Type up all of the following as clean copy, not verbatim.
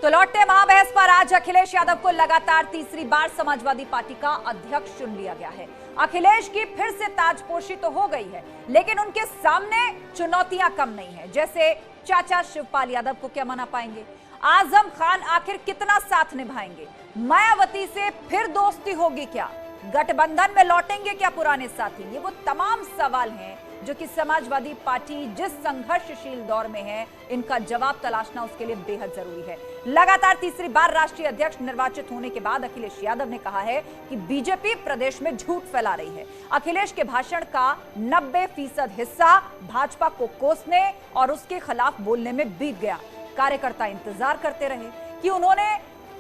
तो लौटते महाबहस पर आज अखिलेश यादव को लगातार तीसरी बार समाजवादी पार्टी का अध्यक्ष चुन लिया गया है। अखिलेश की फिर से ताजपोशी तो हो गई है, लेकिन उनके सामने चुनौतियां कम नहीं है। जैसे चाचा शिवपाल यादव को क्या मना पाएंगे, आजम खान आखिर कितना साथ निभाएंगे, मायावती से फिर दोस्ती होगी क्या, गठबंधन में लौटेंगे क्या पुराने साथी। ये वो तमाम सवाल हैं जो कि समाजवादी पार्टी जिस संघर्षशील दौर में है, इनका जवाब तलाशना उसके लिए बेहद जरूरी है। लगातार तीसरी बार राष्ट्रीय अध्यक्ष निर्वाचित होने के बाद अखिलेश यादव ने कहा है कि बीजेपी प्रदेश में झूठ फैला रही है। अखिलेश के भाषण का 90% हिस्सा भाजपा को कोसने और उसके खिलाफ बोलने में बीत गया। कार्यकर्ता इंतजार करते रहे कि उन्होंने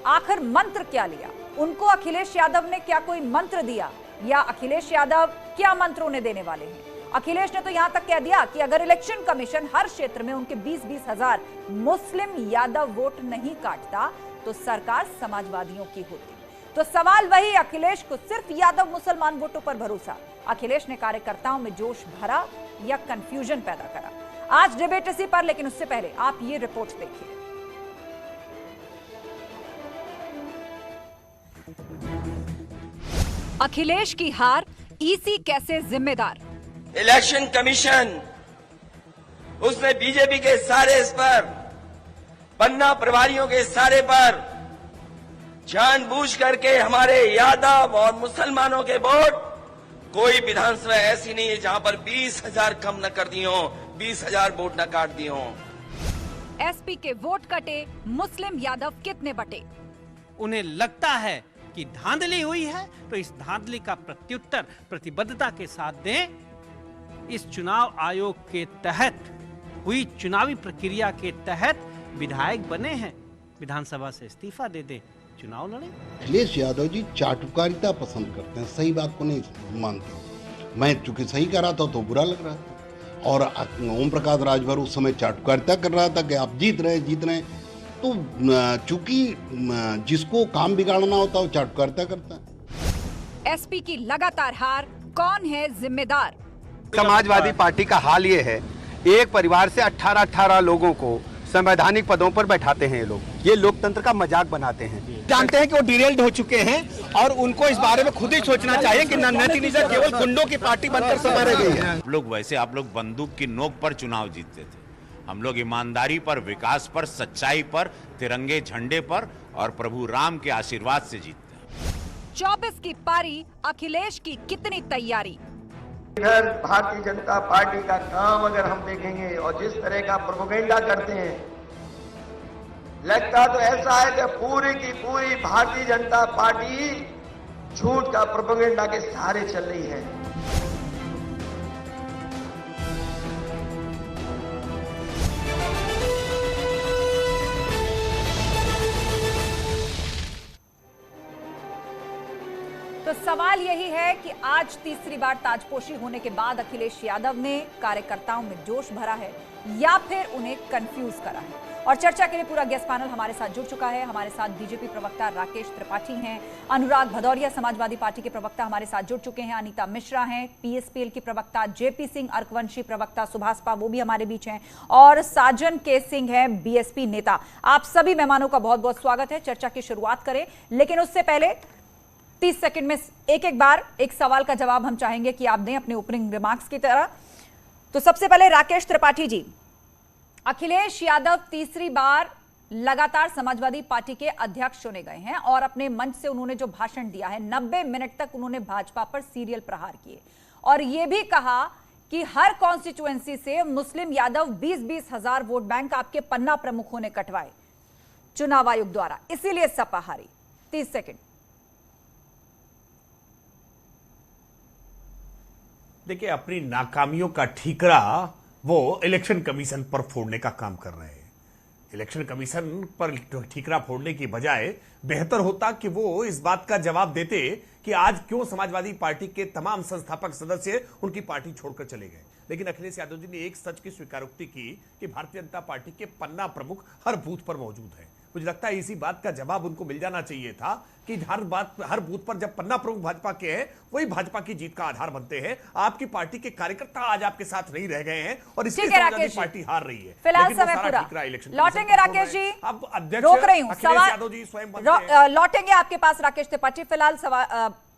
आखिर मंत्र क्या लिया, उनको अखिलेश यादव ने क्या कोई मंत्र दिया, या अखिलेश यादव क्या मंत्र उन्हें देने वाले हैं। अखिलेश ने तो यहां तक कह दिया कि अगर इलेक्शन कमीशन हर क्षेत्र में उनके 20-20 हजार मुस्लिम यादव वोट नहीं काटता तो सरकार समाजवादियों की होती। तो सवाल वही, अखिलेश को सिर्फ यादव मुसलमान वोटों पर भरोसा। अखिलेश ने कार्यकर्ताओं में जोश भरा या कंफ्यूजन पैदा करा। आज डिबेट इसी पर, लेकिन उससे पहले आप ये रिपोर्ट देखिए। अखिलेश की हार ईसी कैसे जिम्मेदार। इलेक्शन कमीशन उसने बीजेपी के सारे इस पर, पन्ना प्रभारियों के सारे पर जानबूझ करके हमारे यादव और मुसलमानों के वोट, कोई विधानसभा ऐसी नहीं है जहां पर 20,000 कम न कर दिए हो, 20,000 वोट न काट दिए हो। एसपी के वोट कटे, मुस्लिम यादव कितने बटे। उन्हें लगता है कि धांधली हुई है तो इस धांधली का प्रत्युत्तर प्रतिबद्धता के साथ दें। इस चुनाव आयोग के तहत हुई चुनावी प्रक्रिया के तहत विधायक बने हैं, विधानसभा से इस्तीफा दे दें, चुनाव लड़े। अखिलेश यादव जी चाटुकारिता पसंद करते हैं, सही बात को नहीं मानते। मैं चूंकि सही कर रहा था तो बुरा लग रहा था, और ओम प्रकाश राजभर उस समय चाटुकारिता कर रहा था कि आप जीत रहे। तो चूंकि जिसको काम बिगाड़ना होता है वो चाटुकारिता करता है। एसपी की लगातार हार, कौन है जिम्मेदार। समाजवादी पार्टी का हाल ये है, एक परिवार से 18 लोगों को संवैधानिक पदों पर बैठाते हैं। ये लोकतंत्र का मजाक बनाते हैं। जानते हैं कि वो डिरेल्ड हो चुके हैं और उनको इस बारे में खुद ही सोचना चाहिए कि नतीजा केवल गुंडों की पार्टी बनकर संवारे गई है। आप लोग बंदूक की नोक पर चुनाव जीतते थे, हम लोग ईमानदारी पर, विकास पर, सच्चाई पर, तिरंगे झंडे पर और प्रभु राम के आशीर्वाद से जीतते हैं। 24 की पारी, अखिलेश की कितनी तैयारी। इधर भारतीय जनता पार्टी का काम अगर हम देखेंगे और जिस तरह का प्रोपेगेंडा करते हैं, लगता तो ऐसा है कि पूरी की पूरी भारतीय जनता पार्टी झूठ का प्रोपेगेंडा के सहारे चल रही है। तो सवाल यही है कि आज तीसरी बार ताजपोशी होने के बाद अखिलेश यादव ने कार्यकर्ताओं में जोश भरा है या फिर उन्हें कंफ्यूज करा है। और चर्चा के लिए पूरा गेस्ट पैनल हमारे साथ जुड़ चुका है। हमारे साथ बीजेपी प्रवक्ता राकेश त्रिपाठी हैं, अनुराग भदौरिया समाजवादी पार्टी के प्रवक्ता हमारे साथ जुड़ चुके हैं, अनीता मिश्रा हैं पीएसपीएल की प्रवक्ता, जेपी सिंह अर्कवंशी प्रवक्ता, सुभाष पा वो भी हमारे बीच हैं, और साजन के सिंह हैं बीएसपी नेता। आप सभी मेहमानों का बहुत बहुत स्वागत है। चर्चा की शुरुआत करें, लेकिन उससे पहले 30 सेकंड में एक बार एक सवाल का जवाब हम चाहेंगे कि आप दें अपने ओपनिंग रिमार्क्स की तरह। तो सबसे पहले राकेश त्रिपाठी जी, अखिलेश यादव तीसरी बार लगातार समाजवादी पार्टी के अध्यक्ष चुने गए हैं और अपने मंच से उन्होंने जो भाषण दिया है, 90 मिनट तक उन्होंने भाजपा पर सीरियल प्रहार किए और यह भी कहा कि हर कॉन्स्टिट्यूएंसी से मुस्लिम यादव 20-20 हजार वोट बैंक आपके पन्ना प्रमुखों ने कटवाए चुनाव आयोग द्वारा, इसीलिए सपा हारी। 30 सेकंड। देखिए, अपनी नाकामियों का ठीकरा वो इलेक्शन कमीशन पर फोड़ने का काम कर रहे हैं। इलेक्शन कमीशन पर ठीकरा फोड़ने की बजाय बेहतर होता कि वो इस बात का जवाब देते कि आज क्यों समाजवादी पार्टी के तमाम संस्थापक सदस्य उनकी पार्टी छोड़कर चले गए। लेकिन अखिलेश यादव जी ने एक सच की स्वीकारोक्ति की कि भारतीय जनता पार्टी के पन्ना प्रमुख हर बूथ पर मौजूद हैं। मुझे लगता है इसी बात का जवाब उनको मिल जाना चाहिए था कि हर बूथ पर जब पन्ना प्रमुख भाजपा के हैं, वही भाजपा की जीत का आधार बनते हैं। आपकी पार्टी के कार्यकर्ता आज आपके साथ नहीं रह गए हैं और इसके समाजवादी पार्टी हार रही है। फिलहाल समय पूरा, लौटेंगे राकेश जी, अब अध्यक्ष रोक रही हूं, अखिलेश यादव जी स्वयं लौटेंगे आपके पास राकेश त्रिपाठी। फिलहाल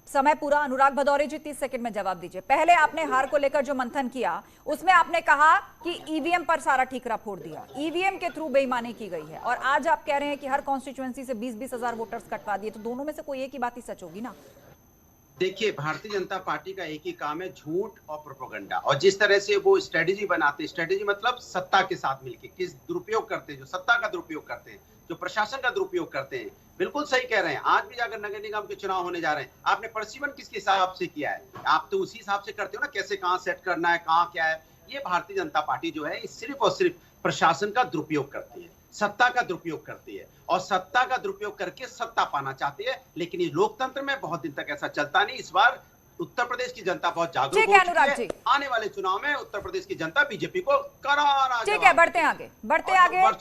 समय पूरा। अनुराग भदौरे जी 30 सेकंड में जवाब दीजिए। पहले आपने हार को लेकर जो मंथन किया उसमें आपने कहा कि ईवीएम पर सारा ठीकरा फोड़ दिया, ईवीएम के थ्रू बेईमानी की गई है, और आज आप कह रहे हैं कि हर कॉन्स्टिट्यूएंसी से 20-20 हजार वोटर्स कटवा दिए, तो दोनों में से कोई एक ही बात ही सच होगी ना? देखिए, भारतीय जनता पार्टी का एक ही काम है, झूठ और प्रोपेगेंडा। और जिस तरह से वो स्ट्रेटेजी बनाते हैं, स्ट्रेटेजी मतलब सत्ता के साथ मिलकर किस दुरुपयोग करते हैं, जो सत्ता का दुरुपयोग करते हैं, जो प्रशासन का दुरुपयोग करते हैं। बिल्कुल सही कह रहे हैं। आज भी अगर नगर निगम के चुनाव होने जा रहे हैं, आपने प्रशिक्षण किसके हिसाब से किया है? आप तो उसी हिसाब से करते हो ना, कैसे कहां सेट करना है, कहां क्या है। ये भारतीय जनता पार्टी जो है सिर्फ और सिर्फ प्रशासन का दुरुपयोग करती है, सत्ता का दुरुपयोग करती है, और सत्ता का दुरुपयोग करके सत्ता पाना चाहती है। लेकिन ये लोकतंत्र में बहुत दिन तक ऐसा चलता नहीं। इस बार उत्तर प्रदेश की जनता बहुत जागरूक हो चुकी है। आने वाले चुनाव में उत्तर प्रदेश की जनता बीजेपी को करारा। ठीक है, बढ़ते आगे।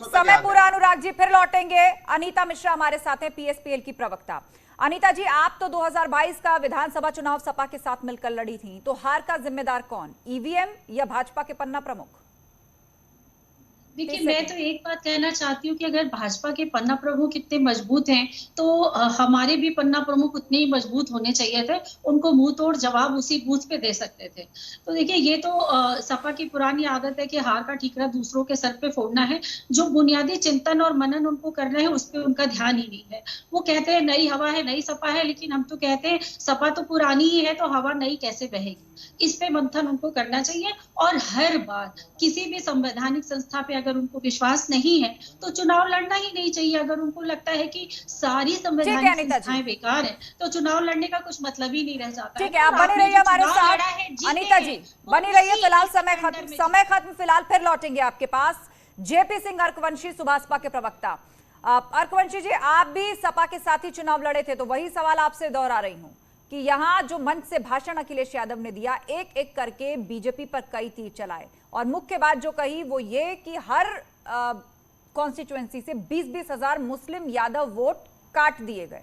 समय पूरा। अनुराग जी फिर लौटेंगे। अनीता मिश्रा हमारे साथ हैं, पीएसपीएल की प्रवक्ता। अनीता जी, आप तो 2022 का विधानसभा चुनाव सपा के साथ मिलकर लड़ी थी, तो हार का जिम्मेदार कौन, ईवीएम या भाजपा के पन्ना प्रमुख? देखिए, मैं तो एक बात कहना चाहती हूँ कि अगर भाजपा के पन्ना प्रमुख इतने मजबूत हैं तो हमारे भी पन्ना प्रमुख उतने ही मजबूत होने चाहिए थे। उनको मुंह तोड़ जवाब उसी बूथ पे दे सकते थे। तो देखिए, ये तो सपा की पुरानी आदत है कि हार का ठीकरा दूसरों के सर पे फोड़ना है। जो बुनियादी चिंतन और मनन उनको करना है उस पर उनका ध्यान ही नहीं है। वो कहते हैं नई हवा है, नई सपा है, लेकिन हम तो कहते हैं सपा तो पुरानी ही है, तो हवा नई कैसे बहेगी? इस पे मंथन उनको करना चाहिए। और हर बार किसी भी संवैधानिक संस्था पे अगर उनको विश्वास नहीं है तो चुनाव लड़ना ही नहीं चाहिए। अगर उनको लगता है कि सारी संवैधानिक संस्थाएं बेकार है तो चुनाव लड़ने का कुछ मतलब ही नहीं रह जाता। ठीक है, आप बने रहिए हमारे साथ। अनीता जी बनी रहिए। फिलहाल समय खत्म। फिलहाल फिर लौटेंगे आपके पास। जेपी सिंह अर्कवंशी, सुभाषपा के प्रवक्ता। अर्कवंशी जी, आप भी सपा के साथ ही चुनाव लड़े थे, तो वही सवाल आपसे दोहरा रही हूँ कि यहाँ जो मंच से भाषण अखिलेश यादव ने दिया, एक एक करके बीजेपी पर कई तीर चलाए, और मुख्य बात जो कही वो ये कि हर कॉन्स्टिट्यूएंसी से 20-20 हजार मुस्लिम यादव वोट काट दिए गए।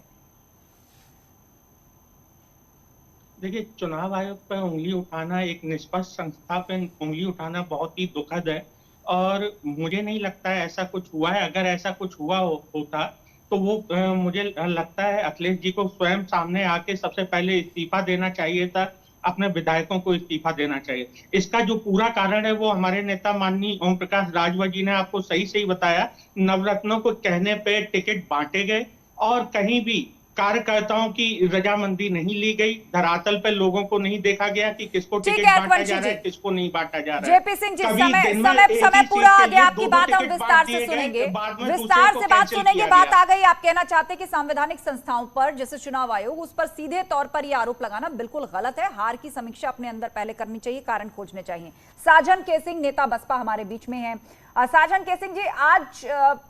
देखिए, चुनाव आयोग पर उंगली उठाना, एक निष्पक्ष संस्था पर उंगली उठाना बहुत ही दुखद है, और मुझे नहीं लगता है ऐसा कुछ हुआ है। अगर ऐसा कुछ हुआ होता तो वो मुझे लगता है अखिलेश जी को स्वयं सामने आके सबसे पहले इस्तीफा देना चाहिए था, अपने विधायकों को इस्तीफा देना चाहिए। इसका जो पूरा कारण है वो हमारे नेता माननीय ओम प्रकाश राजभर जी ने आपको सही बताया। नवरत्नों को कहने पे टिकट बांटे गए और कहीं भी कार्यकर्ताओं की रजामंदी नहीं ली गई। धरातल पे लोगों को नहीं देखा गया कि किसको टिकट बांटा जा रहा है, किसको नहीं बांटा जा रहा है। जेपी सिंह जी, समय पूरा आ गया। आपकी बात हम विस्तार से सुनेंगे, विस्तार से बात सुनेंगे। बात आ गई, आप कहना चाहते हैं कि संवैधानिक संस्थाओं पर जैसे चुनाव आयोग, उस पर सीधे तौर पर यह आरोप लगाना बिल्कुल गलत है। हार की समीक्षा अपने अंदर पहले करनी चाहिए, कारण खोजने चाहिए। साजन के सिंह, नेता बसपा, हमारे बीच में है। साजन के सिंह जी, आज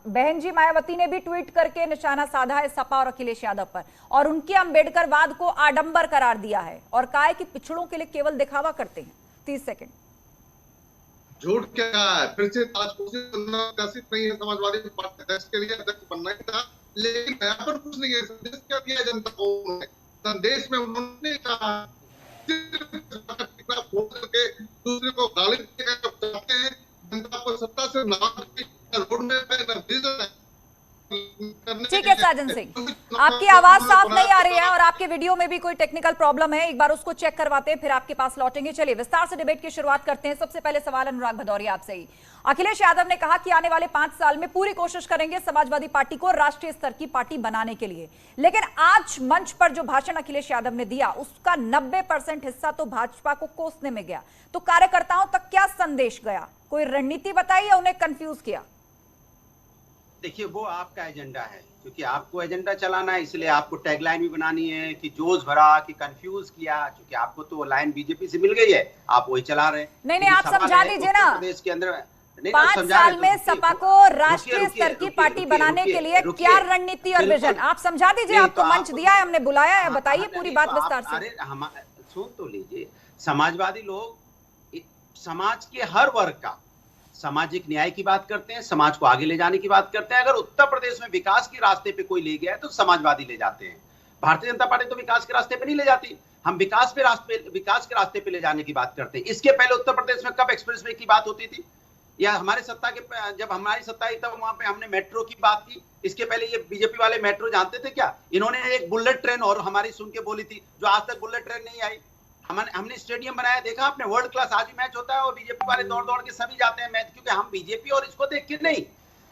बहन जी मायावती ने भी ट्वीट करके निशाना साधा है सपा और अखिलेश यादव पर, और उनके अंबेडकरवाद को आडंबर करार दिया है और कहा है कि पिछड़ों के लिए केवल दिखावा करते हैं। 30 सेकंड। झूठ क्या है? फिर से विकसित नहीं है। समाजवादी पार्टी अध्यक्ष के लिए अध्यक्ष बनना ही था, लेकिन यहाँ पर कुछ नहीं है। संदेश क्या दिया जनता को? संदेश में उन्होंने कहा दूसरे को गाली चाहते हैं, जनता को सत्ता से रोड में ठीक है साजन सिंह, आपकी आवाज साफ नहीं आ रही है और आपके वीडियो में भी कोई टेक्निकल प्रॉब्लम है, एक बार उसको चेक करवाते हैं, फिर आपके पास लौटेंगे। चलिए विस्तार से डिबेट की शुरुआत करते हैं। सबसे पहले सवाल अनुराग भदौरिया आपसे ही। अखिलेश यादव ने कहा कि आने वाले 5 साल में पूरी कोशिश करेंगे समाजवादी पार्टी को राष्ट्रीय स्तर की पार्टी बनाने के लिए, लेकिन आज मंच पर जो भाषण अखिलेश यादव ने दिया उसका 90% हिस्सा तो भाजपा को कोसने में गया। तो कार्यकर्ताओं तक क्या संदेश गया? कोई रणनीति बताई या उन्हें कंफ्यूज किया? देखिए, वो आपका एजेंडा है, क्योंकि आपको एजेंडा चलाना है, इसलिए आपको टैगलाइन भी बनानी है कि जोश भरा, कि कंफ्यूज किया, क्योंकि आपको तो लाइन बीजेपी से मिल गई है, आप वही चला रहे हैं। नहीं, आप समझा दीजिए ना। प्रदेश के अंदर 5 साल में सपा को राष्ट्रीय स्तर की पार्टी बनाने के लिए क्या रणनीति और विजन, आप समझा दीजिए। आपको मंच दिया है, हमने बुलाया है, बताइए पूरी बात विस्तार से। अरे सुन तो लीजिए, समाजवादी लोग समाज के हर वर्ग का, सामाजिक न्याय की बात करते हैं, समाज को आगे ले जाने की बात करते हैं। अगर उत्तर प्रदेश में विकास के रास्ते पे कोई ले गया है तो समाजवादी ले जाते हैं। भारतीय जनता पार्टी तो विकास के रास्ते पे नहीं ले जाती। हम विकास के रास्ते पे ले जाने की बात करते हैं। इसके पहले उत्तर प्रदेश में कब एक्सप्रेसवे की बात होती थी? या हमारे जब हमारी सत्ता आई तब वहां पे हमने मेट्रो की बात की। इसके पहले ये बीजेपी वाले मेट्रो जानते थे क्या? इन्होंने एक बुलेट ट्रेन और हमारी सुन के बोली थी, जो आज तक बुलेट ट्रेन नहीं आई। हमने स्टेडियम बनाया, देखा आपने, वर्ल्ड क्लास आज भी मैच होता है और बीजेपी वाले दौड़ दौड़ के सभी जाते हैं मैच, क्योंकि हम बीजेपी और इसको देख के नहीं,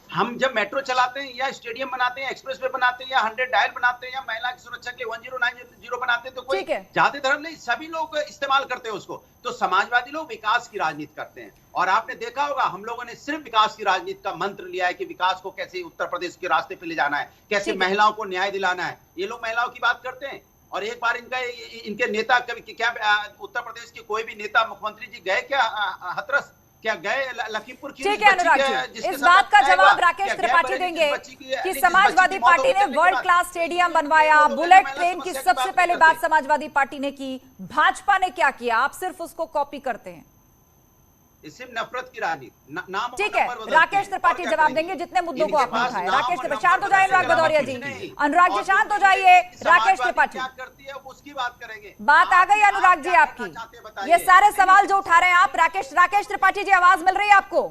हम जब मेट्रो चलाते हैं या स्टेडियम बनाते हैं, एक्सप्रेसवे बनाते हैं या 100 डायल बनाते हैं या महिला की सुरक्षा के लिए 1090 बनाते हैं, तो कोई जाति धर्म नहीं, सभी लोग इस्तेमाल करते हैं उसको। तो समाजवादी लोग विकास की राजनीति करते हैं। और आपने देखा होगा हम लोगों ने सिर्फ विकास की राजनीति का मंत्र लिया है कि विकास को कैसे उत्तर प्रदेश के रास्ते पे ले जाना है, कैसे महिलाओं को न्याय दिलाना है। ये लोग महिलाओं की बात करते हैं। और एक बार इनके नेता कभी क्या उत्तर प्रदेश के कोई भी नेता, मुख्यमंत्री जी गए क्या हाथरस, क्या गए लखीमपुर की? ठीक है अनुराग जी, इस बात का जवाब राकेश त्रिपाठी देंगे कि समाजवादी पार्टी ने वर्ल्ड क्लास स्टेडियम बनवाया, बुलेट ट्रेन की सबसे पहले बात समाजवादी पार्टी ने की, भाजपा ने क्या किया? आप सिर्फ उसको कॉपी करते हैं। सिर्फ नफरत की राजनीति, नाम। ठीक है, राकेश त्रिपाठी जवाब देंगे जितने मुद्दों को आपने उठाया। राकेश त्रिपाठी शांत हो जाए। अनुराग भदौरिया जी, अनुराग जी शांत हो जाइए। राकेश त्रिपाठी करती है उसकी बात करेंगे। बात आ गई अनुराग जी आपकी, ये सारे सवाल जो उठा रहे हैं आप। राकेश त्रिपाठी जी, आवाज मिल रही है आपको?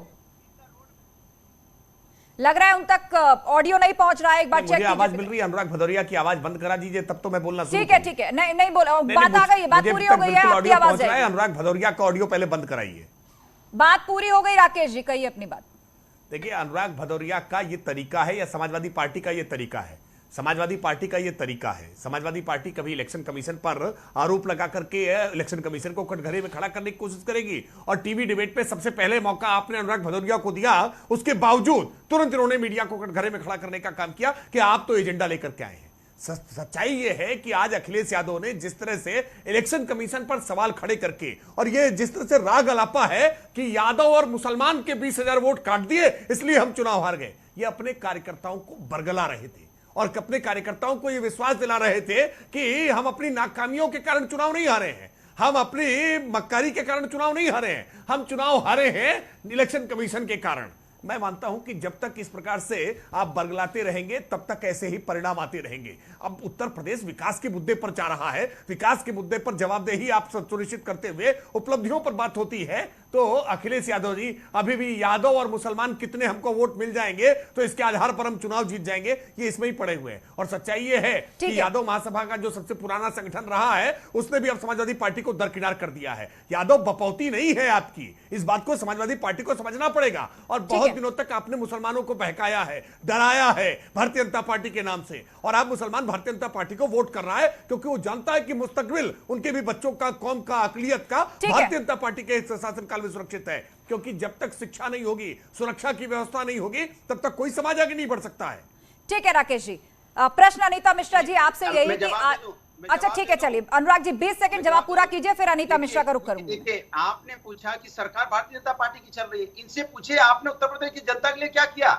लग रहा है उन तक ऑडियो नहीं पहुंच रहा है, एक बार चेक कीजिए। आवाज मिल रही है? अनुराग भदौरिया की आवाज बंद करा दीजिए, तब तो मैं बोलना शुरू। ठीक है, नहीं बोलो, बात आ गई, बात पूरी हो गई है, आपकी आवाज है। अनुराग भदौरिया का ऑडियो पहले बंद कराइए। बात पूरी हो गई, राकेश जी कहिए अपनी बात। देखिए, अनुराग भदौरिया का ये तरीका है या समाजवादी पार्टी का ये तरीका है? समाजवादी पार्टी का ये तरीका है। समाजवादी पार्टी कभी इलेक्शन कमीशन पर आरोप लगा करके इलेक्शन कमीशन को कटघरे में खड़ा करने की कोशिश करेगी, और टीवी डिबेट पे सबसे पहले मौका आपने अनुराग भदौरिया को दिया, उसके बावजूद तुरंत इन्होंने मीडिया को कटघरे में खड़ा करने का काम किया कि आप तो एजेंडा लेकर के आए हैं। सच्चाई यह है कि आज अखिलेश यादव ने जिस तरह से इलेक्शन कमीशन पर सवाल खड़े करके, और ये जिस तरह से राग अलापा है कि यादव और मुसलमान के 20,000 वोट काट दिए इसलिए हम चुनाव हार गए, ये अपने कार्यकर्ताओं को बरगला रहे थे और अपने कार्यकर्ताओं को यह विश्वास दिला रहे थे कि हम अपनी नाकामियों के कारण चुनाव नहीं हारे हैं, हम अपनी मक्कारी के कारण चुनाव नहीं हारे हैं, हम चुनाव हारे हैं इलेक्शन कमीशन के कारण। मैं मानता हूं कि जब तक इस प्रकार से आप बरगलाते रहेंगे तब तक ऐसे ही परिणाम आते रहेंगे। अब उत्तर प्रदेश विकास के मुद्दे पर जा रहा है, विकास के मुद्दे पर जवाबदेही आप सुनिश्चित करते हुए उपलब्धियों पर बात होती है, तो अखिलेश यादव जी अभी भी यादव और मुसलमान कितने हमको वोट मिल जाएंगे तो इसके आधार पर हम चुनाव जीत जाएंगे, ये इसमें ही पड़े हुए हैं। और सच्चाई ये है कि यादव महासभा का जो सबसे पुराना संगठन रहा है उसने भी अब समाजवादी पार्टी को दरकिनार कर दिया है। यादव बपौती नहीं है आपकी, इस बात को समाजवादी पार्टी को समझना पड़ेगा। और बहुत दिनों तक आपने मुसलमानों को बहकाया है, डराया है भारतीय जनता पार्टी के नाम से, और आप मुसलमान भारतीय जनता पार्टी को वोट कर रहा है क्योंकि वो जानता है कि मुस्तकबिल उनके भी बच्चों का, कौम का, अकलियत का भारतीय जनता पार्टी के शासनकाल में सुरक्षित है। क्योंकि जब तक शिक्षा नहीं होगी, सुरक्षा की व्यवस्था नहीं होगी, तब तक कोई समाज आगे नहीं बढ़ सकता है। ठीक है राकेश जी, प्रश्न अनीता मिश्रा जी आपसे यही कि अच्छा ठीक है, चलिए अनुराग जी 20 सेकंड जवाब पूरा कीजिए, फिर अनीता मिश्रा का रुख करूंगी। देखिए, आपने पूछा कि सरकार भारतीय जनता पार्टी की चल रही है, इनसे पूछे आपने उत्तर प्रदेश की जनता के लिए क्या किया?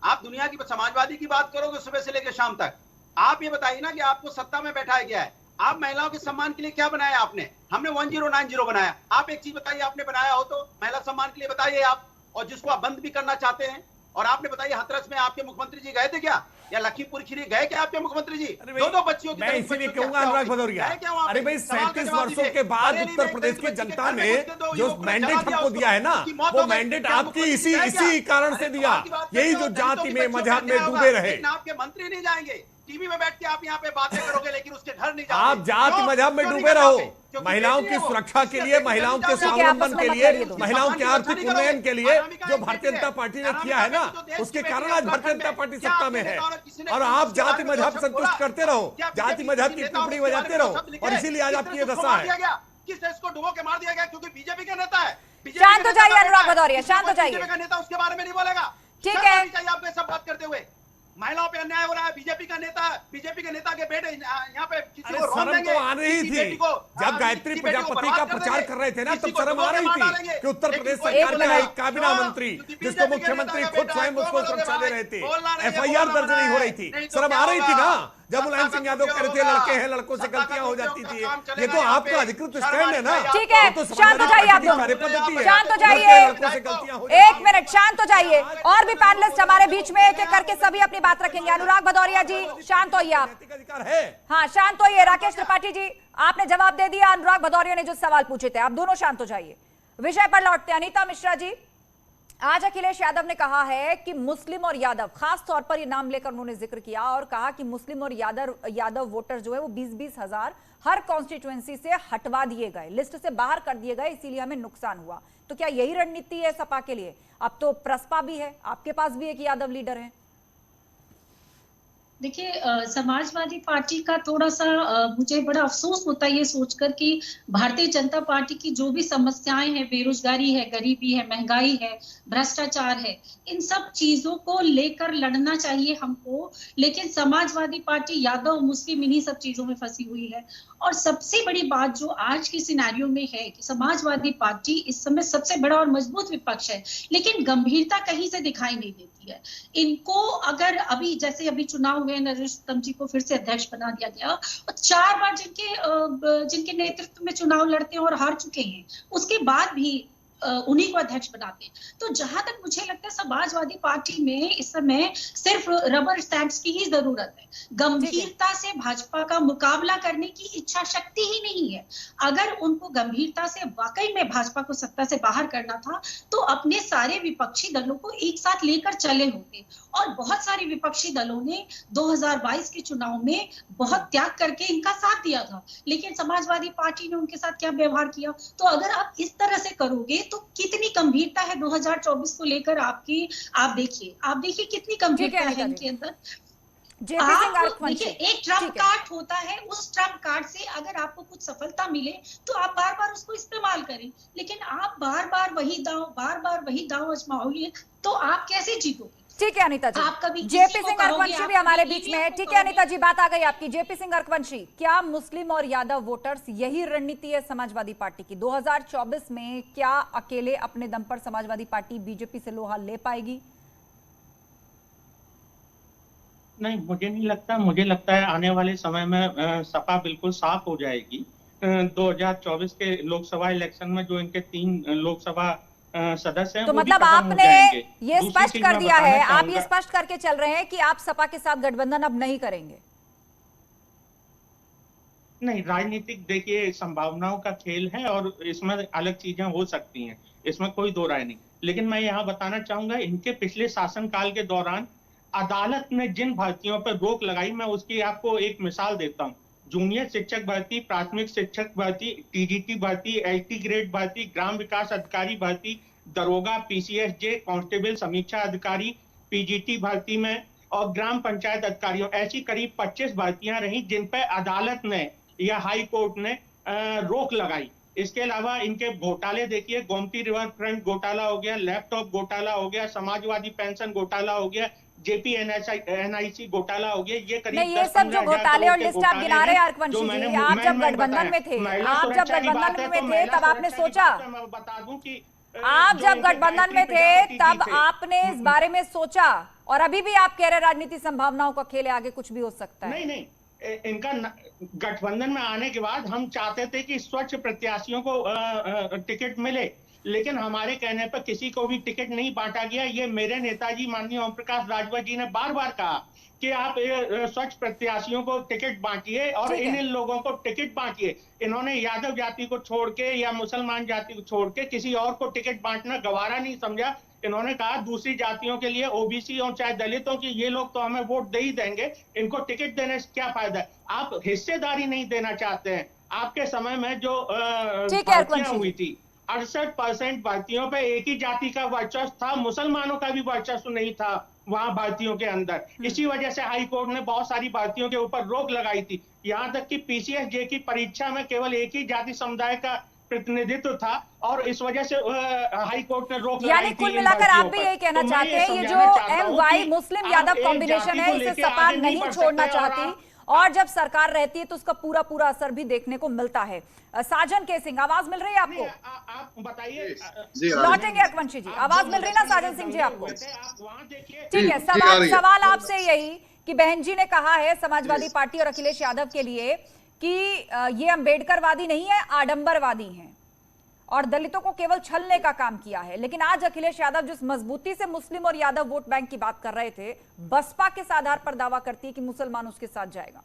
आप दुनिया की समाजवादी की बात करोगे सुबह से लेकर शाम तक, आप ये बताइए ना कि आपको सत्ता में बैठाया गया है, आप महिलाओं के सम्मान के लिए क्या बनाया आपने? हमने 1090 बनाया। आप एक चीज बताइए, आपने बनाया हो तो महिला सम्मान के लिए बताइए आप, और जिसको आप बंद भी करना चाहते हैं। और आपने बताइए हाथरस में आपके मुख्यमंत्री जी गए थे क्या, या लखीमपुर खीरी गए क्या आपके मुख्यमंत्री जी? दो बच्चियों की, मैं इसीलिए कहूंगा अनुराग भदौरिया, अरे भाई 37 वर्षों के बाद उत्तर प्रदेश की जनता ने जो मैंडेट हमको दिया है ना, वो मैंडेट आपकी इसी कारण से दिया, यही जो जाति में मजहब में डूबे रहे। आपके मंत्री नहीं जाएंगे टीवी में बैठ के, आप यहाँ पे बातें करोगे लेकिन उसके घर नहीं जाओगे। आप जाति मजहब में डूबे रहो, महिलाओं की सुरक्षा के लिए, महिलाओं के स्वावलंबन के लिए, महिलाओं के आर्थिक उन्नयन के लिए जो भारतीय जनता पार्टी ने किया है ना, उसके कारण आज भारतीय जनता पार्टी सत्ता में है। और आप जाति मजहब संतुष्ट करते रहो, जाति मजहब की टुकड़ी बजाते रहो, और इसीलिए आज आपकी ये दशा है। किस देश को डुबो के मार दिया गया? क्योंकि बीजेपी का नेता है। शांत हो जाइए अनुराग भदौरिया, शांत हो जाइए। बीजेपी का नेता उसके बारे में नहीं बोलेगा, ठीक है? आपने सब बात करते हुए महिलाओं पे अन्याय हो रहा है, बीजेपी का नेता के बेटे यहाँ पे किसी को रोन देंगे? शर्म तो आ रही थी जब गायत्री प्रजापति का प्रचार कर रहे थे ना, तब शर्म आ रही थी कि उत्तर प्रदेश सरकार का एक काबिना मंत्री, जिसको मुख्यमंत्री खुद स्वयं उसको सुरक्षा दे रहे थे, FIR दर्ज नहीं हो रही थी, शर्म आ रही थी ना। जब मुलायम सिंह यादव कह रहे थे लड़के हैं, लड़कों से गलतियां हो जाती थी। ये तो आपका अधिकृत स्टैंड है ना। ठीक है, शांत हो जाइए आप दोनों, शांत हो जाइए, एक मिनट शांत हो जाइए। और भी पैनलिस्ट हमारे बीच में एक एक करके सभी अपनी बात रखेंगे। अनुराग भदौरिया जी शांत होइए आप, हाँ शांत होइए। राकेश त्रिपाठी जी आपने जवाब दे दिया, अनुराग भदौरिया ने जो सवाल पूछे थे, आप दोनों शांत हो जाइए। विषय पर लौटते हैं। अनीता मिश्रा जी, आज अखिलेश यादव ने कहा है कि मुस्लिम और यादव, खास तौर पर ये नाम लेकर उन्होंने जिक्र किया और कहा कि मुस्लिम और यादव वोटर जो है वो 20-20 हजार हर कॉन्स्टिट्यूएंसी से हटवा दिए गए, लिस्ट से बाहर कर दिए गए, इसीलिए हमें नुकसान हुआ। तो क्या यही रणनीति है सपा के लिए? अब तो प्रसपा भी है, आपके पास भी एक यादव लीडर है। देखिए, समाजवादी पार्टी का थोड़ा सा मुझे बड़ा अफसोस होता है ये सोचकर कि भारतीय जनता पार्टी की जो भी समस्याएं हैं, बेरोजगारी है, गरीबी है, महंगाई है, भ्रष्टाचार है, इन सब चीजों को लेकर लड़ना चाहिए हमको। लेकिन समाजवादी पार्टी, यादव, मुस्लिम, इन्हीं सब चीजों में फंसी हुई है। और सबसे बड़ी बात जो आज के सिनेरियो में है कि समाजवादी पार्टी इस समय सबसे बड़ा और मजबूत विपक्ष है, लेकिन गंभीरता कहीं से दिखाई नहीं देती है। इनको अगर अभी जैसे अभी चुनाव हुए, नरोत्तम जी को फिर से अध्यक्ष बना दिया गया और 4 बार जिनके नेतृत्व में चुनाव लड़ते हैं और हार चुके हैं, उसके बाद भी उन्हीं को अध्यक्ष बनाते हैं। तो जहां तक मुझे लगता है समाजवादी पार्टी में इस समय सिर्फ रबर स्टैंप्स की ही जरूरत है। गंभीरता से भाजपा का मुकाबला करने की इच्छा शक्ति ही नहीं है। अगर उनको गंभीरता से वाकई में भाजपा को सत्ता से बाहर करना था तो अपने सारे विपक्षी दलों को एक साथ लेकर चले होते। और बहुत सारे विपक्षी दलों ने 2022 के चुनाव में बहुत त्याग करके इनका साथ दिया था, लेकिन समाजवादी पार्टी ने उनके साथ क्या व्यवहार किया। तो अगर आप इस तरह से करोगे तो कितनी गंभीरता है 2024 को लेकर आपकी, आप देखिए कितनी गंभीरता है इनके अंदर। देखिए, एक ट्रम्प कार्ड होता है, उस ट्रम्प कार्ड से अगर आपको कुछ सफलता मिले तो आप बार बार उसको इस्तेमाल करें, लेकिन आप बार बार वही दांव आजमाओगे तो आप कैसे जीतोगे। ठीक है अनीता जी, जेपी सिंह अर्कवंशी भी हमारे बीच में है। ठीक है अनीता जी, बात आ गई आपकी। जेपी सिंह अर्कवंशी, क्या मुस्लिम और यादव वोटर्स, यही रणनीति है समाजवादी पार्टी की? 2024 में क्या अकेले अपने दम पर समाजवादी पार्टी बीजेपी से लोहा ले पाएगी? नहीं, मुझे नहीं लगता। मुझे लगता है आने वाले समय में सपा बिल्कुल साफ हो जाएगी। 2024 के लोकसभा इलेक्शन में जो इनके 3 लोकसभा सदस्य हैं, तो मतलब आपने ये स्पष्ट कर दिया है, आप ये स्पष्ट करके चल रहे हैं कि आप सपा के साथ गठबंधन अब नहीं करेंगे? नहीं, राजनीतिक देखिए संभावनाओं का खेल है और इसमें अलग चीजें हो सकती हैं, इसमें कोई दो राय नहीं। लेकिन मैं यहाँ बताना चाहूंगा, इनके पिछले शासनकाल के दौरान अदालत ने जिन भर्तियों पर रोक लगाई, मैं उसकी आपको एक मिसाल देता हूँ। जूनियर शिक्षक भर्ती, प्राथमिक शिक्षक भर्ती, टीजीटी भर्ती, एसटी ग्रेड भर्ती, ग्राम विकास अधिकारी भर्ती, दरोगा, पीसीएसजे, कांस्टेबल, समीक्षा अधिकारी, पीजीटी भर्ती में और ग्राम पंचायत अधिकारियों, ऐसी करीब 25 भर्तियां रही जिन पर अदालत ने या हाई कोर्ट ने रोक लगाई। इसके अलावा इनके घोटाले देखिए, गोमती रिवर फ्रंट घोटाला हो गया, लैपटॉप घोटाला हो गया, समाजवादी पेंशन घोटाला हो गया, जेपी एनआईसी घोटाला हो गया। ये करीब ये सब जो घोटाले और लिस्ट आप गिना रहे हैं अर्कवंशी जी, आप जब गठबंधन में थे, तब आपने सोचा, बता दूं कि आप जब गठबंधन में थे तब आपने इस बारे में सोचा, और अभी भी आप कह रहे राजनीति संभावनाओं का खेल है, आगे कुछ भी हो सकता है? नहीं, इनका गठबंधन में आने के बाद हम चाहते थे कि स्वच्छ प्रत्याशियों को टिकट मिले, लेकिन हमारे कहने पर किसी को भी टिकट नहीं बांटा गया। ये मेरे नेताजी माननीय ओम प्रकाश राजभर जी ने बार बार कहा कि आप स्वच्छ प्रत्याशियों को टिकट बांटिए और इन लोगों को टिकट बांटिए। इन्होंने यादव जाति को छोड़ के या मुसलमान जाति को छोड़ के किसी और को टिकट बांटना गवारा नहीं समझा। इन्होंने कहा दूसरी जातियों के लिए, ओबीसी और चाहे दलितों की, ये लोग तो हमें वोट दे ही देंगे, इनको टिकट देने से क्या फायदा है। आप हिस्सेदारी नहीं देना चाहते हैं। आपके समय में जो भर्तियां हुई थी, 68% भर्तियों पे एक ही जाति का वर्चस्व था, मुसलमानों का भी वर्चस्व नहीं था वहां भर्तियों के अंदर। इसी वजह से हाई कोर्ट ने बहुत सारी भर्तियों के ऊपर रोक लगाई थी। यहां तक कि पीसीएसजे की परीक्षा में केवल एक ही जाति समुदाय का प्रतिनिधित्व था और इस वजह से हाई कोर्ट ने रोक लगाई थी। यानी कुल मिलाकर आप भी यही कहना चाहते हैं, ये जो एमवाई मुस्लिम यादव कॉम्बिनेशन है, इसे सपा नहीं छोड़ना चाहती, और जब सरकार रहती है तो उसका पूरा पूरा असर भी देखने को मिलता है। साजन के सिंह, आवाज मिल रही है आपको? आप बताइए। लौटेंगे अर्कवंशी जी, आवाज मिल रही ना साजन सिंह जी आपको? ठीक है, सवाल आपसे यही कि बहन जी ने कहा है समाजवादी पार्टी और अखिलेश यादव के लिए कि ये अंबेडकरवादी नहीं है, आडंबरवादी हैं और दलितों को केवल छलने का काम किया है। लेकिन आज अखिलेश यादव जिस मजबूती से मुस्लिम और यादव वोट बैंक की बात कर रहे थे, बसपा किस आधार पर दावा करती है कि मुसलमान उसके साथ जाएगा?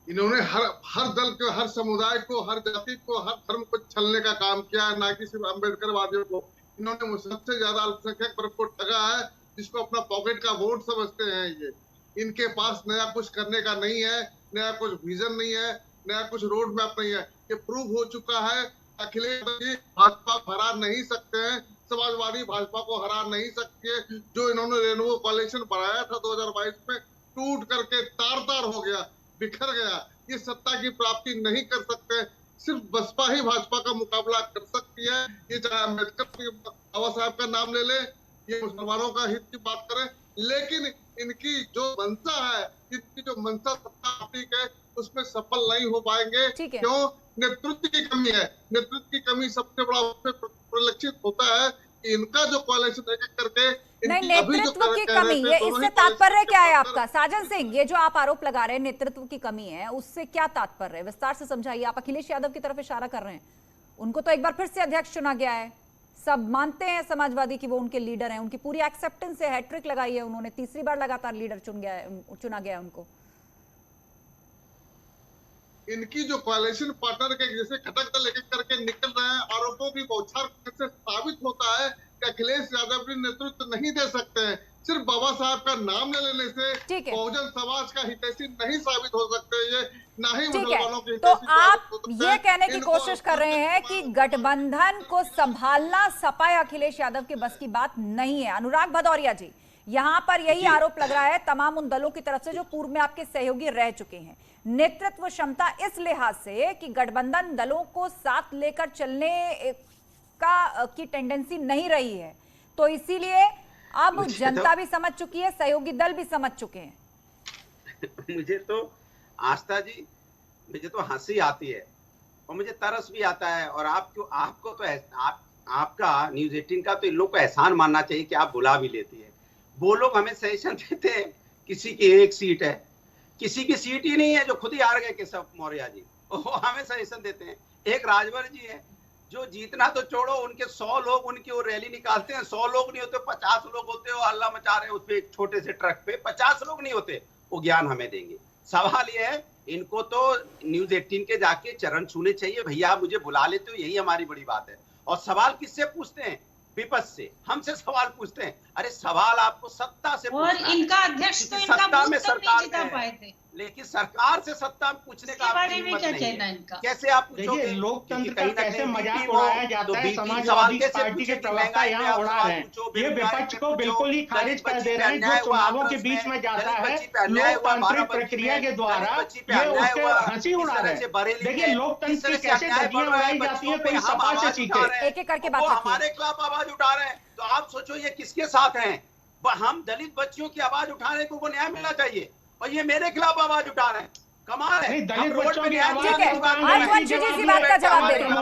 इन्होंने हर दल को, हर समुदाय को, हर जाति को, हर धर्म को छलने का काम किया है, ना कि सिर्फ अम्बेडकरवादियों को। इन्होंने सबसे ज्यादा अल्पसंख्यक वर्ग को ठगा है, जिसको अपना पॉकेट का वोट समझते हैं। ये इनके पास नया कुछ करने का नहीं है, नया कुछ विजन नहीं है, नया कुछ रोड मैप नहीं है। ये प्रूव हो चुका है। अखिलेश जी भाजपा को हरा नहीं सकते हैं, समाजवादी भाजपा को हरा नहीं सकती है। जो इन्होंने रेनबो कोalition बनाया था 2022 में, टूट करके तार-तार हो गया, बिखर गया। ये सत्ता की प्राप्ति नहीं कर सकते। सिर्फ बसपा ही भाजपा का मुकाबला कर सकती है। ये चाहे अम्बेडकर बाबा साहब का नाम ले ले, ये मुसलमानों का हित की बात करे, लेकिन इनकी जो मंशा है, इनकी जो मंशा सत्ता प्रतीक है, उसमें सफल नहीं हो पाएंगे। क्यों? नेतृत्व की कमी है। नेतृत्व की कमी सबसे बड़ा परिलक्षित होता है कि इनका जो कोalition एक करके नहीं, नेतृत्व की कमी है, इससे तात्पर्य क्या है आपका? साजन सिंह, ये जो आप आरोप लगा रहे हैं नेतृत्व की कमी है, उससे क्या तात्पर्य है? विस्तार से समझाइए। आप अखिलेश यादव की तरफ इशारा कर रहे हैं। उनको तो एक बार फिर से अध्यक्ष चुना गया है, सब मानते हैं समाजवादी कि वो उनके लीडर हैं, उनकी पूरी एक्सेप्टेंस है, हैट्रिक लगाई है उन्होंने, तीसरी बार लगातार लीडर चुना गया है उनको। इनकी जो कोalition पार्टनर के जैसे खटक दल एक करके निकल रहे हैं, आरोपों की बौछार से साबित होता है कि अखिलेश यादव भी नेतृत्व नहीं दे सकते हैं। सिर्फ बाबा साहब का नाम ले लेने से बहुजन समाज का हितैषी नहीं साबित हो सकते, ये ना ही मुसलमानों के तो आप ये कहने की कोशिश कर रहे हैं कि गठबंधन को संभालना सपा या अखिलेश यादव के बस की बात नहीं है। अनुराग भदौरिया जी, यहाँ पर यही आरोप लग रहा है तमाम उन दलों की तरफ से जो पूर्व में आपके सहयोगी रह चुके हैं। नेतृत्व क्षमता इस लिहाज से कि गठबंधन दलों को साथ लेकर चलने की टेंडेंसी नहीं रही है, तो इसीलिए अब जनता भी समझ चुकी है, सहयोगी दल भी समझ चुके हैं। मुझे तो आस्था जी, मुझे तो हंसी आती है और मुझे तरस भी आता है। और आपको तो आपका न्यूज़ 18 का तो इन लोग को एहसान मानना चाहिए कि आप बुला भी लेती है। वो लोग हमें सजेशन देते हैं, किसी की एक सीट है, किसी की सीट ही नहीं है, जो खुद ही हार गए केशव मौर्य जी, वो हमें सजेशन देते हैं। एक राजभर जी है, जो जीतना तो छोड़ो, उनके 100 लोग उनकी वो रैली निकालते हैं, 100 लोग नहीं होते, 50 लोग होते हो, हल्ला मचा रहे हैं उस पे, एक छोटे से ट्रक पे 50 लोग नहीं होते, वो ज्ञान हमें देंगे। सवाल ये है, इनको तो न्यूज़ 18 के जाके चरण छूने चाहिए। भैया आप मुझे बुला लेते हो, यही हमारी बड़ी बात है। और सवाल किससे पूछते हैं? विपक्ष से, हमसे सवाल पूछते हैं। अरे सवाल आपको सत्ता से और इनका अध्यक्ष तो इनका सत्ता में बूथ तक नहीं जिता पाए थे, लेकिन सरकार से सत्ता पूछने का बारे में क्या कहना है इनका? कैसे आप पूछोगे? लोकतंत्र का कैसे मजाक उड़ाया जाता है, समाजवादी पार्टी के प्रवक्ता यहाँ उड़ा रहे हैं। ये विपक्ष को बिल्कुल ही खारिज कर दे रहे हैं। जो चुनावों के बीच में जाता है लोकतांत्रिक प्रक्रिया के द्वारा, ये उसके हंसी उड़ा रहे हैं। देखिए लोकतंत्र की कैसे धज्जियां उड़ाई जाती है, कोई सपा से सीखे। एक एक करके बात हमारे खिलाफ आवाज उठा रहे हैं, तो आप सोचो ये किसके साथ हैं? हम दलित बच्चियों की आवाज उठाने को न्याय मिलना चाहिए, और ये मेरे खिलाफ आवाज उठा रहे हैं। कमाल है। दलित बच्चों की आवाज, अर्कवंशी जी इसी बात का जवाब दे रहे हैं।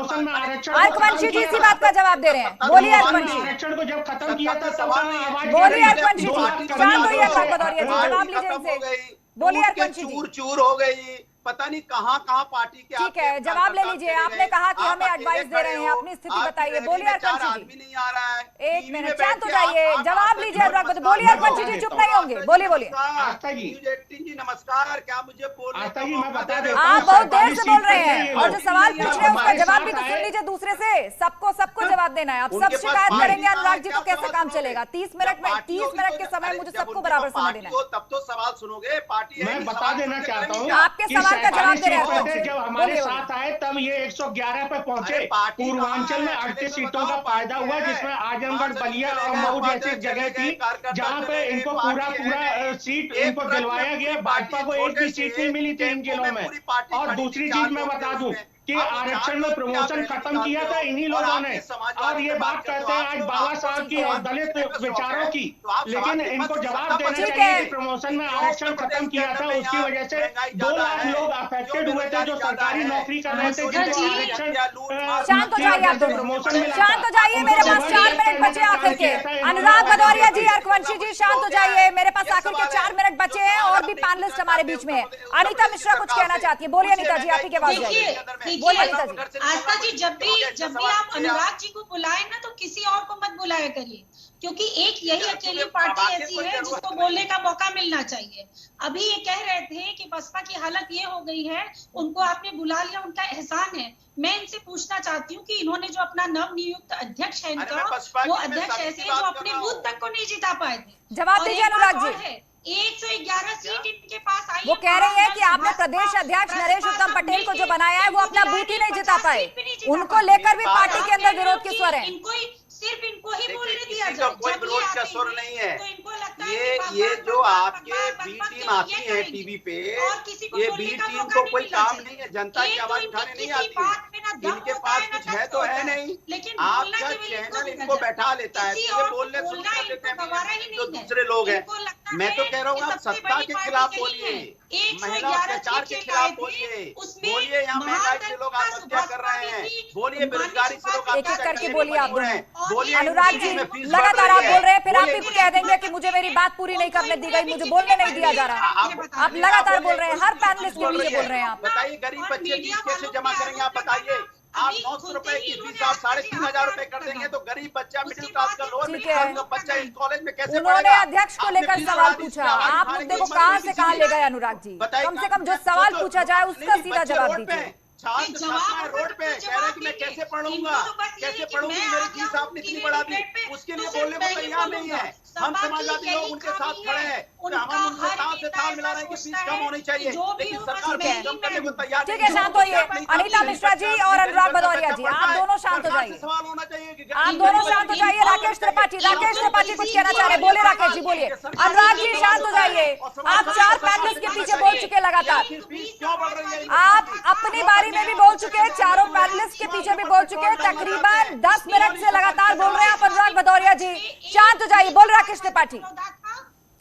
अर्कवंशी जी इसी बात का जवाब दे रहे हैं। बोलिए अर्कवंशी। आरक्षण को जब खत्म किया था बोलिए अर्कवंशी जी, शांत होइए भदौरिया जी, जवाब लीजिए इनसे। बोलिए अर्कवंशी जी। चूर चूर हो गई, पता नहीं कहाँ पार्टी के। ठीक है, जवाब ले लीजिए। आपने कहा कि हमें एडवाइस दे रहे हैं, अपनी स्थिति बताइए। बोलिए अर्कवंशी जी। नहीं आ रहा है, एक मिनट शांत हो जाइए, जवाब लीजिए अनुराग। बोलिए अर्कवंशी जी, चुप नहीं होंगे, बोलिए बोलिए। आस्था जी नमस्कार, क्या मुझे बोलने? आस्था जी मैं बता देता हूं, आप बहुत देर से बोल रहे हैं, और जो सवाल पूछ रहे हैं उसका जवाब भी तो सुन लीजिए दूसरे से। सबको जवाब देना है। अब सब शिकायत करेंगे अनुराग जी तो कैसे काम चलेगा? 30 मिनट में 30 मिनट के समय मुझे सबको बराबर समय देना है। तब तो सवाल सुनोगे। पार्टी मैं बता देना चाहता हूँ, आपके सवाल का जवाब दे रहे हैं। जब हमारे साथ आए तब ये 111 पे पहुंचे। पूर्वांचल में 38 सीटों का फायदा हुआ, जिसमें आजमगढ़, बलिया और मऊ जैसी जगह थी, जहां पे इनको पूरा सीट इनको दिलवाया गया। भाजपा को एक भी सीट नहीं मिली थी इन जिलों में। और दूसरी चीज मैं बता दूं, कि आरक्षण में प्रमोशन खत्म किया था इन्हीं लोगों ने, और ये बात करते हैं आज बाबा साहब की और दलित विचारों की, लेकिन इनको जवाब देना चाहिए कि प्रमोशन में आरक्षण खत्म किया था, उसकी वजह से 2 लाख लोग अफेक्टेड हुए थे जो सरकारी नौकरी कर रहे थे, जिनको आरक्षण शांत हो जाइए आप दोनों, शांत हो जाइए, मेरे पास 4 मिनट बचे आखिर के। अनुराग भदौरिया जी, अर्कवंशी जी शांत हो जाइए, मेरे पास आखिर के 4 मिनट बचे हैं और भी पैनलिस्ट हमारे बीच में है। अनीता मिश्रा कुछ कहना चाहती है, बोलिए अनीता जी, आप ही के पास जाइए। बोलिए अनीता जी। आस्था जी, जब भी आप अनुराग जी को बुलाएं ना, तो किसी और को मत बुलाया करिए, क्योंकि एक यही अकेली पार्टी ऐसी है जिसको बोलने का मौका मिलना चाहिए। अभी ये कह रहे थे कि बसपा की हालत ये हो गई है, उनको आपने बुला लिया, उनका एहसान है। मैं इनसे पूछना चाहती हूँ कि इन्होंने जो अपना नव नियुक्त अध्यक्ष है इनका, वो अध्यक्ष ऐसे हैं जो अपने बूथ तक को नहीं जिता पाए थे। जवाब दीजिए अनुराग जी। 111 सीट इनके पास आई। वो कह रही है कि आपने प्रदेश अध्यक्ष नरेश उत्तम पटेल को जो बनाया है वो अपना बूथ ही नहीं जिता पाए, उनको लेकर भी पार्टी के अंदर विरोध के स्वर हैं। सिर्फ इनको ही बोलने दिया जाए, कोई विरोध का स्वर नहीं है। ये जो आपके बी टीम आती है टीवी पे, ये बी टीम को कोई काम नहीं है, जनता की आवाज उठाने नहीं आती, इनके पास कुछ है तो है नहीं। आपका चैनल इनको बैठा लेता है, ये बोलने शुरू कर देते हैं जो दूसरे लोग हैं। मैं तो कह रहा हूँ आप सत्ता के खिलाफ बोलिए, महिला अत्याचार के खिलाफ बोलिए, यहाँ महंगाई से लोग आत्महत्या कर रहे हैं, बोलिए बेरोजगारी से लोग एक-एक करके बोलिए आप दोनों। अनुराग जी लगातार आप बोल रहे हैं, फिर आप भी कह देंगे कि मुझे मेरी बात पूरी नहीं करने दी गई, मुझे बोलने नहीं दिया जा रहा। आप लगातार बोल रहे हैं, हर पैनलिस्ट के लिए बोल रहे हैं आप। बताइए गरीब बच्चे फीस कैसे जमा करेंगे, आप बताइए। आप 900 रुपए की फीस आप 3,500 रुपए कर देंगे तो गरीब बच्चा, मिडिल क्लास का, लोअर मिडिल क्लास का बच्चा इस कॉलेज में कैसे पढ़ेगा? उन्होंने अध्यक्ष को लेकर सवाल पूछा, आप मुद्दे को कहां से कहां ले गए अनुराग जी? कम से कम जो सवाल पूछा जाए उसका सीधा जवाब दीजिए। छात्र रोड पे कह रहे हैं कि मैं कैसे पढ़ूंगा, कैसे पढ़ूंगी, मेरी फीस आपने इतनी बढ़ा दी, उसके लिए बोलने को तैयार नहीं है। हम समाजवादी लोग उनके साथ खड़े हैं, हम उनसे ताल से ताल मिला रहे हैं कि फीस कम होनी चाहिए, लेकिन सरकार फीस कम करने को तैयार नहीं है। ठीक है, शांत होइए। अनीता मिश्रा जी और अनुराग भदौरिया जी, आप दोनों शांत हो जाइए, आप दोनों शांत हो जाइए। राकेश त्रिपाठी कुछ कहना चाह रहे हैं, बोले राकेश जी, बोलिए। अनुराग जी शांत हो जाइए, आप 4 पैनलिस्ट के पीछे बोल चुके लगातार, आप अपनी बारी में भी बोल चुके, चारों पैनलिस्ट के पीछे भी बोल चुके, तकरीबन 10 मिनट से लगातार बोल रहे हैं आप। अनुराग भदौरिया जी शांत हो जाइए, बोल राकेश त्रिपाठी।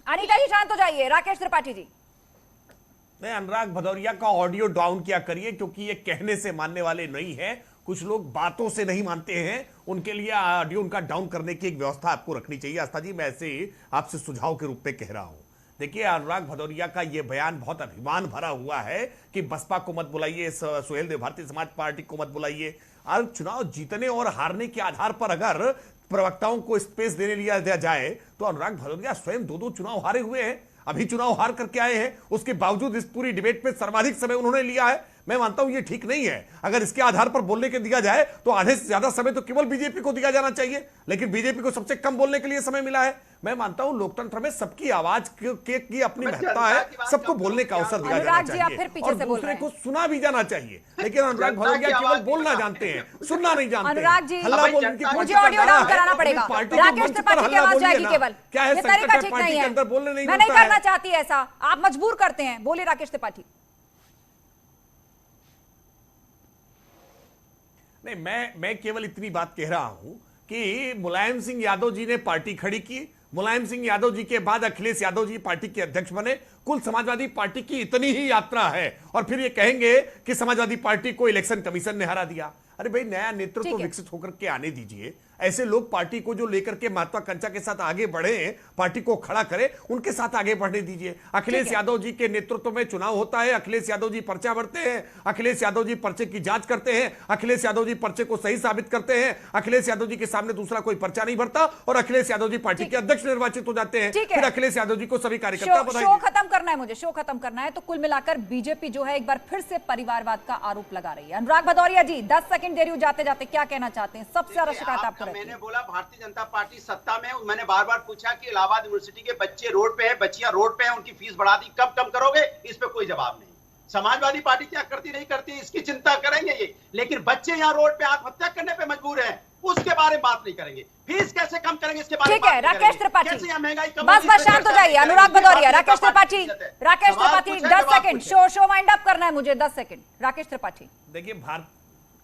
अनीता जी शांत हो जाइए, राकेश त्रिपाठी जी। मैं अनुराग भदौरिया का ऑडियो डाउन किया करिए, क्योंकि ये कहने से मानने वाले नहीं है, कुछ लोग बातों से नहीं मानते हैं, उनके लिए ऑडियो उनका डाउन करने की एक व्यवस्था आपको रखनी चाहिए। आस्था जी, मैं ऐसे आपसे सुझाव के रूप में कह रहा हूं। देखिए, अनुराग भदौरिया का यह बयान बहुत अभिमान भरा हुआ है कि बसपा को मत बुलाइए, सुहेलदेव भारतीय समाज पार्टी को मत बुलाइए। और चुनाव जीतने और हारने के आधार पर अगर प्रवक्ताओं को स्पेस देने लिया जाए तो अनुराग भदौरिया स्वयं 2 चुनाव हारे हुए हैं, अभी चुनाव हार करके आए हैं, उसके बावजूद इस पूरी डिबेट में सर्वाधिक समय उन्होंने लिया है। मैं मानता हूं ये ठीक नहीं है। अगर इसके आधार पर बोलने के दिया जाए तो आधे से ज्यादा समय तो केवल बीजेपी को दिया जाना चाहिए, लेकिन बीजेपी को सबसे कम बोलने के लिए समय मिला है। मैं मानता हूं लोकतंत्र में सबकी आवाज की अपनी महत्ता है, सबको बोलने का अवसर दिया जाना चाहिए और दूसरे को सुना भी जाना चाहिए। लेकिन अनुराग भदौरिया केवल बोलना जानते हैं, सुनना नहीं जानते। अनुराग जी, मुझे ऑडियो डाउन कराना पड़ेगा। राकेश त्रिपाठी की आवाज जाएगी केवल, क्या है? तरीका ठीक नहीं है, मैं नहीं करना चाहती ऐसा, आप मजबूर करते हैं। बोलिए राकेश त्रिपाठी। नहीं, मैं केवल इतनी बात कह रहा हूं कि मुलायम सिंह यादव जी ने पार्टी खड़ी की, मुलायम सिंह यादव जी के बाद अखिलेश यादव जी पार्टी के अध्यक्ष बने, कुल समाजवादी पार्टी की इतनी ही यात्रा है, और फिर ये कहेंगे कि समाजवादी पार्टी को इलेक्शन कमीशन ने हरा दिया। अरे भाई, नया नेतृत्व विकसित होकर के आने दीजिए। ऐसे लोग पार्टी को जो लेकर के महत्वाकांक्षा के साथ आगे बढ़े, पार्टी को खड़ा करे, उनके साथ आगे बढ़ने दीजिए। अखिलेश यादव जी के नेतृत्व में चुनाव होता है, अखिलेश यादव जी पर्चा भरते हैं, अखिलेश यादव जी पर्चे की जांच करते हैं, अखिलेश यादव जी पर्चे को सही साबित करते हैं, अखिलेश यादव जी के सामने दूसरा कोई पर्चा नहीं भरता और अखिलेश यादव जी पार्टी के अध्यक्ष निर्वाचित हो जाते हैं। फिर अखिलेश यादव जी को सभी कार्यकर्ता बधाई। शो खत्म करना है, मुझे शो खत्म करना है। तो कुल मिलाकर बीजेपी जो है एक बार फिर से परिवारवाद का आरोप लगा रही है। अनुराग भदौरिया जी 10 सेकंड दे रही हूं, जाते जाते क्या कहना चाहते हैं? सबसे ज्यादा शिकायत आपको रहती है। मैंने बोला भारतीय जनता पार्टी सत्ता में, मैंने बार बार पूछा कि इलाहाबाद यूनिवर्सिटी के बच्चे रोड पे हैं, बच्चियां रोड पे हैं, उनकी फीस बढ़ा दी, कब कम करोगे? इस पे कोई जवाब नहीं। समाजवादी पार्टी क्या करती नहीं करती इसकी चिंता करेंगे ये, लेकिन बच्चे यहाँ रोड पे आत्महत्या करने पे मजबूर हैं, उसके बारे में बात नहीं करेंगे। फीस कैसे कम करेंगे इसके बारे में ठीक है बात नहीं राकेश करेंगे। त्रिपाठी, कैसे यहाँ महंगाई कम बस होगी, बस इस पर शांत हो चर्चा जाइए। नहीं अनुराग करेंगे। भदौरिया, भारतीय राकेश जनता पार्टी त्रिपाठी, की इज्जत है। राकेश सवाल त्रिपाठी पूछे, 10 जवाब सेकंड, पूछे। शो वाइंड अप करना है मुझे, 10 सेकंड। राकेश त्रिपाठी देखिए, भारत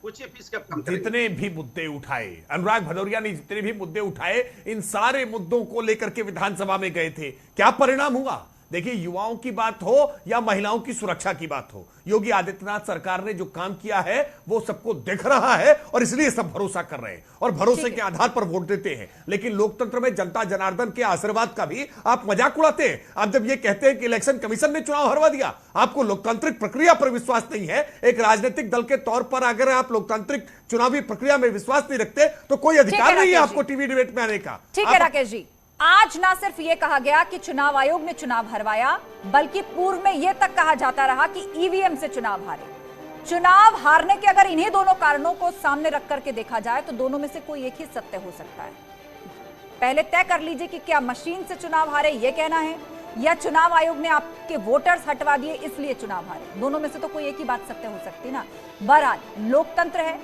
पूछिए फीस कब कम करेंगे। जितने भी मुद्दे उठाए, अनुराग भदौरिया ने जितने भी मुद्दे उठाए, इन सारे मुद्दों को लेकर के विधानसभा में गए थे। क्या परिणाम हुआ? देखिए, युवाओं की बात हो या महिलाओं की सुरक्षा की बात हो, योगी आदित्यनाथ सरकार ने जो काम किया है वो सबको दिख रहा है और इसलिए सब भरोसा कर रहे हैं और भरोसे के आधार पर वोट देते हैं। लेकिन लोकतंत्र में जनता जनार्दन के आशीर्वाद का भी आप मजाक उड़ाते हैं। आप जब ये कहते हैं कि इलेक्शन कमीशन ने चुनाव हरवा दिया, आपको लोकतांत्रिक प्रक्रिया पर विश्वास नहीं है, एक राजनीतिक दल के तौर पर अगर आप लोकतांत्रिक चुनावी प्रक्रिया में विश्वास नहीं रखते तो कोई अधिकार नहीं है आपको टीवी डिबेट में आने का। ठीक है राकेश जी, आज ना सिर्फ ये कहा गया कि चुनाव आयोग ने चुनाव हरवाया, बल्कि पूर्व में यह तक कहा जाता रहा कि ईवीएम से चुनाव हारे। चुनाव हारने के अगर इन्हीं दोनों कारणों को सामने रख करके देखा जाए तो दोनों में से कोई एक ही सत्य हो सकता है। पहले तय कर लीजिए कि क्या मशीन से चुनाव हारे ये कहना है, या चुनाव आयोग ने आपके वोटर्स हटवा दिए इसलिए चुनाव हारे। दोनों में से तो कोई एक ही बात सत्य हो सकती ना। बहरहाल लोकतंत्र है,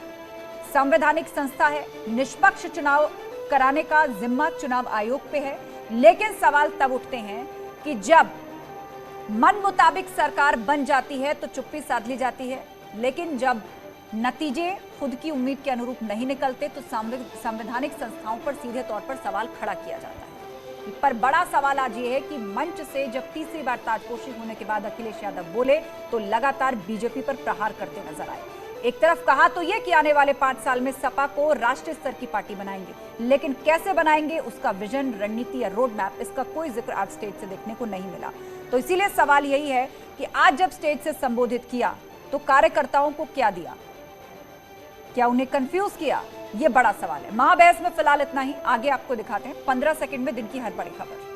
संवैधानिक संस्था है, निष्पक्ष चुनाव कराने का जिम्मा चुनाव आयोग पे है। लेकिन सवाल तब उठते हैं कि जब मन मुताबिक सरकार बन जाती है तो चुप्पी साध ली जाती है, लेकिन जब नतीजे खुद की उम्मीद के अनुरूप नहीं निकलते तो संवैधानिक संस्थाओं पर सीधे तौर पर सवाल खड़ा किया जाता है। पर बड़ा सवाल आज ये है कि मंच से जब तीसरी बार ताजपोशी होने के बाद अखिलेश यादव बोले तो लगातार बीजेपी पर प्रहार करते नजर आए। एक तरफ कहा तो यह कि आने वाले 5 साल में सपा को राष्ट्रीय स्तर की पार्टी बनाएंगे, लेकिन कैसे बनाएंगे, उसका विजन, रणनीति या रोड मैप, इसका कोई जिक्र आज स्टेज से देखने को नहीं मिला। तो इसीलिए सवाल यही है कि आज जब स्टेज से संबोधित किया तो कार्यकर्ताओं को क्या दिया, क्या उन्हें कंफ्यूज किया, यह बड़ा सवाल है। महाबहस में फिलहाल इतना ही, आगे आपको दिखाते हैं 15 सेकंड में दिन की हर बड़ी खबर।